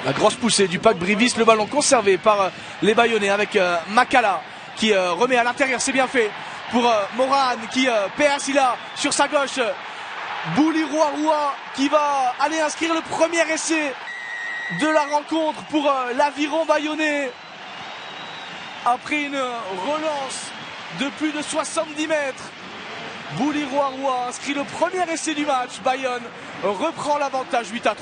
La grosse poussée du pack Brivis, le ballon conservé par les Bayonnais avec Makala qui remet à l'intérieur, c'est bien fait pour Moran qui passe là sur sa gauche. Bouliroua qui va aller inscrire le premier essai de la rencontre pour l'aviron bayonnais. Après une relance de plus de 70 mètres, Bouliroua inscrit le premier essai du match. Bayonne reprend l'avantage 8-3.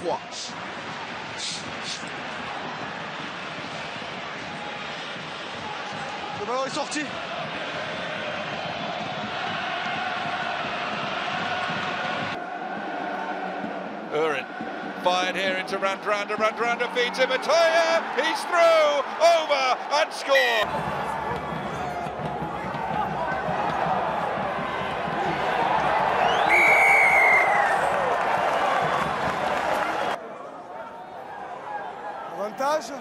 Le ballon est sorti. Urin fired here into Randrander feeds him, Matoya, he's through, over and score. Avantage.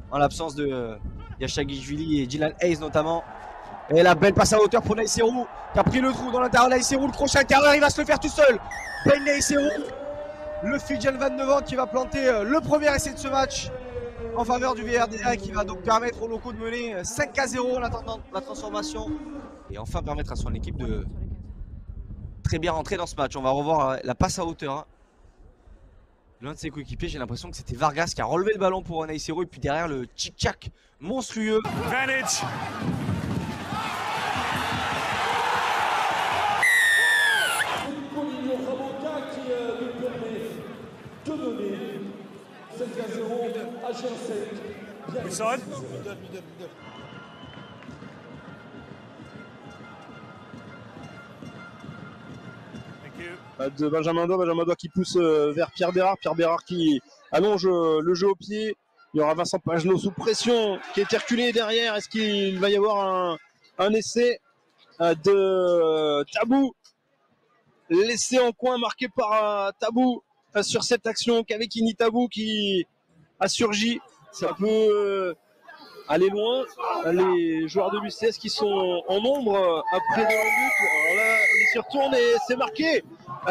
En l'absence de Yachagishvili et Dylan Hayes notamment. Et la belle passe à hauteur pour Naïserou qui a pris le trou dans l'intérieur. Naïserou, le crochet intérieur, il va se le faire tout seul. Ben Naïserou, le Fidjian 29 ans qui va planter le premier essai de ce match en faveur du VRDA qui va donc permettre aux locaux de mener 5-0 en attendant la transformation. Et enfin permettre à son équipe de très bien rentrer dans ce match. On va revoir la passe à hauteur. L'un de ses coéquipiers, j'ai l'impression que c'était Vargas qui a relevé le ballon pour Naïserou et puis derrière le tchic-tchac monstrueux. Advantage. Inside. De Benjamin Doigt qui pousse vers Pierre Bérard qui allonge le jeu au pied. Il y aura Vincent Pagelot sous pression qui est reculé derrière. Est-ce qu'il va y avoir un essai de Tabou? L'essai en coin marqué par Tabou sur cette action qu'Avekini Tabou qui a surgi. Ça peut aller loin. Les joueurs de l'UCS qui sont en nombre après le but. Alors là, on s'y retourne et c'est marqué.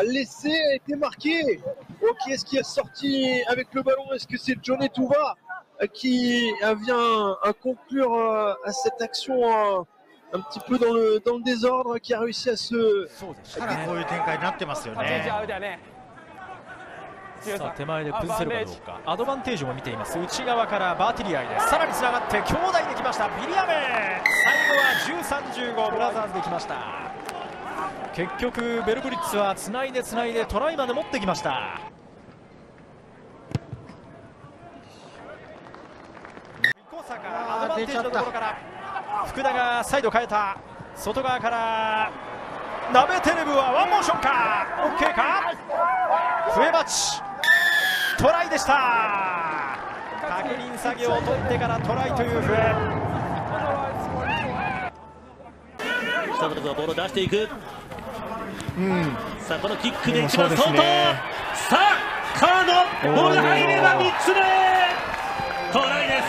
L'essai a été marqué. Ok, est-ce qui est sorti avec le ballon? Est-ce que c'est Johnny Touva qui vient à conclure à cette action un petit peu dans le désordre, qui a réussi à se... さあ手前で崩せるかどうか。アドバンテージも見ています。内側からバーティリアイでさらにつながって兄弟できました。ビリアメ最後は13-15ブラザーズできました。結局ベルブリッツはつないでトライまで持ってきました。三高坂アドバンテージのところから福田がサイド変えた。外側からナベテレブはワンモーションか。オッケーか。笛町トライでした。確認作業を取ってからトライという笛。下のところボールを出していく。さあこのキックで一番外、さあカードボールが入れば3つ目トライです。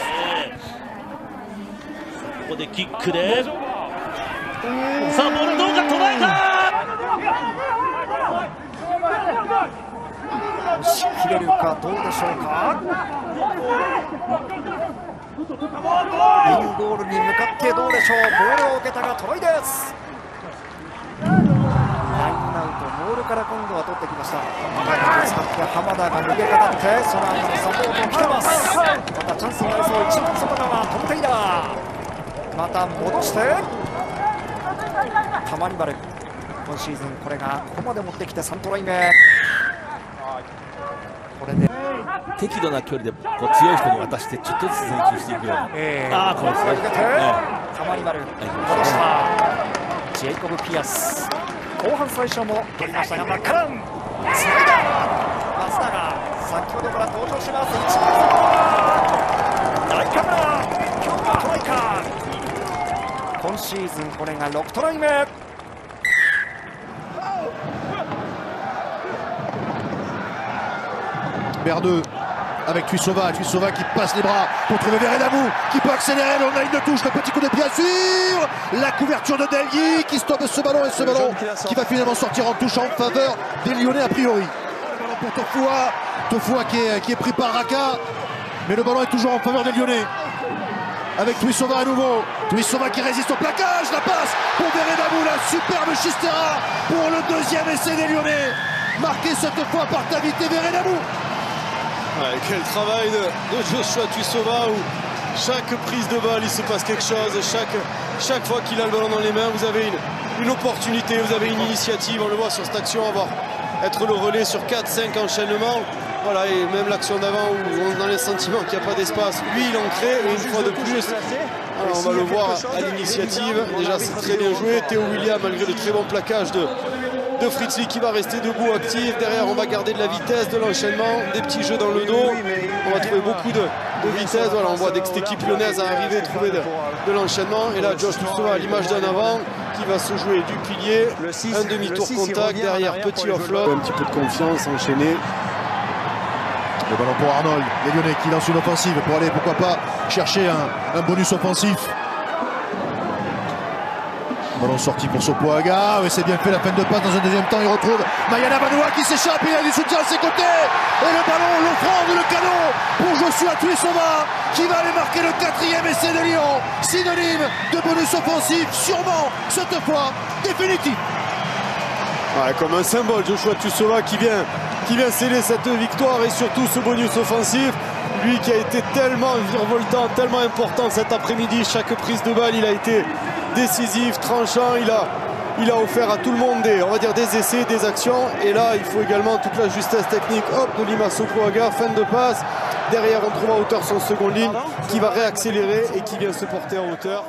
さあここでキックでさあボールどうか捉えた。押し切れるかどうでしょうか。インゴールに向かってどうでしょう。ボールを受けたがトライです。ラインアウトモールから今度は取ってきました。浜田が逃げかかってその後のサポートを来てます。またチャンスになりそう。一番外側トム・テイラーまた戻してタマニバル。今シーズンこれがここまで持ってきて3トライ目。これで適度な距離でこう強い人に渡してちょっとずつ前進していくような。これですね。タマニバル戻した。ジェイコブ・ピアス後半最初も取りましたがマッカランつないだ松永先ほどから登場します。一番大カメラ今日はトライか。今シーズンこれが6トライ目。Berdeux avec Tuisova qui passe les bras pour trouver Veredamou, qui peut accélérer, on a une touche, le petit coup de pied à suivre, la couverture de Delgui qui stoppe ce ballon et ce ballon qui va finalement sortir en touche en faveur des Lyonnais a priori. Le ballon pour Tofua qui est pris par Raka, mais le ballon est toujours en faveur des Lyonnais. Avec Tuisova à nouveau, Tuisova qui résiste au plaquage, la passe pour Veredamou, la superbe Chistera pour le deuxième essai des Lyonnais, marqué cette fois par Tavité Veredamou. Ouais, quel travail de Joshua Tuisova où chaque prise de balle il se passe quelque chose, chaque fois qu'il a le ballon dans les mains vous avez une opportunité, vous avez une initiative, on le voit sur cette action, être le relais sur 4-5 enchaînements, voilà, et même l'action d'avant où on a le sentiment qu'il n'y a pas d'espace, lui il en crée et une fois de plus alors, on va le voir à l'initiative, déjà c'est très bien joué, Théo William malgré le très bon plaquage de Fritzli qui va rester debout actif, derrière on va garder de la vitesse, de l'enchaînement, des petits jeux dans le dos, on va trouver beaucoup de vitesse, voilà, on voit cette équipe lyonnaise arriver, trouver de l'enchaînement, et là Josh Tuisova à l'image d'un avant qui va se jouer du pilier, un demi-tour contact, derrière petit offload, un petit peu de confiance, enchaîné. Le ballon pour Arnold, les Lyonnais qui lancent une offensive pour aller pourquoi pas chercher un bonus offensif. Ballon sorti pour Sopoaga, et c'est bien fait la peine de passe dans un deuxième temps, il retrouve Mayana Banoa qui s'échappe, il a du soutien à ses côtés, et le ballon, l'offrande, le canon pour Joshua Tuisova qui va aller marquer le 4e essai de Lyon, synonyme de bonus offensif, sûrement cette fois définitif. Ouais, comme un symbole, Joshua Tuisova qui vient sceller cette victoire et surtout ce bonus offensif, lui qui a été tellement virevoltant, tellement important cet après-midi, chaque prise de balle il a été décisif, tranchant, il a offert à tout le monde des essais, des actions, et là il faut également toute la justesse technique, hop, de Lima Sopoaga, fin de passe, derrière on trouve à hauteur son seconde ligne qui va réaccélérer et qui vient se porter en hauteur.